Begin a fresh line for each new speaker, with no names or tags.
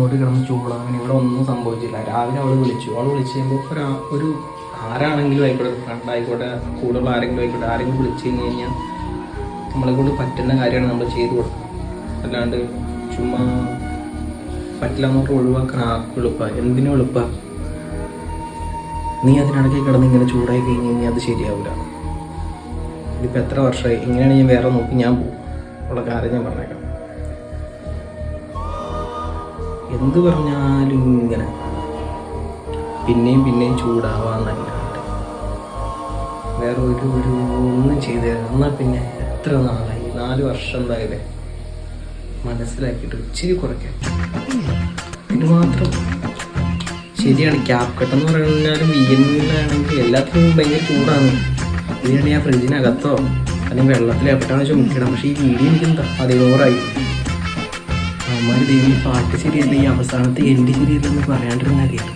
അങ്ങോട്ട് കിടന്ന് ചൂടാൻ ഇവിടെ ഒന്നും സംഭവിച്ചില്ല. രാവിലെ അവൾ വിളിച്ചു കഴിയുമ്പോൾ ഒരു ആരാണെങ്കിലും ആയിക്കോട്ടെ, ഫ്രണ്ട് ആയിക്കോട്ടെ, കൂടുതലുള്ള ആരെങ്കിലും ആയിക്കോട്ടെ, ആരെങ്കിലും വിളിച്ചു കഴിഞ്ഞാൽ നമ്മളെ കൊണ്ട് പറ്റുന്ന കാര്യമാണ് നമ്മൾ ചെയ്തു കൊടുക്കുക. അല്ലാണ്ട് ചുമ്മാ പറ്റില്ല എന്നൊക്കെ ഒഴിവാക്കാൻ ആർക്കും എളുപ്പമാണ്. എന്തിനും എളുപ്പമാണ്. നീ അതിനിടയ്ക്ക് കിടന്ന് ഇങ്ങനെ ചൂടായി കഴിഞ്ഞ് കഴിഞ്ഞാൽ അത് ശരിയാവില്ല. ഇതിപ്പോൾ എത്ര വർഷമായി ഇങ്ങനെയാണ്. ഞാൻ വേറെ നോക്കി ഞാൻ പോകും. ഉള്ള കാര്യം ഞാൻ പറഞ്ഞേക്കാം. എന്ത് പറഞ്ഞാലും ഇങ്ങനെ പിന്നെയും ചൂടാവാന്നല്ലാണ്ട് വേറെ ഒരു ഒന്നും ചെയ്തു തരാം. എന്നാൽ പിന്നെ എത്ര നാളായി, 4 വർഷം എന്തായാലേ, മനസ്സിലാക്കിയിട്ട് ഇച്ചിരി കുറയ്ക്കാം. ഇത് മാത്രം ശരിയാണ്. ക്യാപ് കട്ടെന്ന് പറഞ്ഞാലും വീടിനാണെങ്കിൽ എല്ലാത്തിനും ഭയങ്കര ചൂടാണ്. ഇതിനാണ് ഞാൻ ഫ്രിഡ്ജിനകത്തോ അല്ലെങ്കിൽ വെള്ളത്തിൽ എവിടെയാണെന്ന് വെച്ചാൽ മുക്കിടാം. പക്ഷേ ഈ വീഡിയോ എനിക്കെന്താ 16 അമ്മമാർ ദൈവം പാട്ട് ശരിയല്ല, ഈ അവസാനത്തെ എൻ്റെ ശരിയല്ലെന്ന് പറയാണ്ടിരുന്നാൽ കേട്ടു.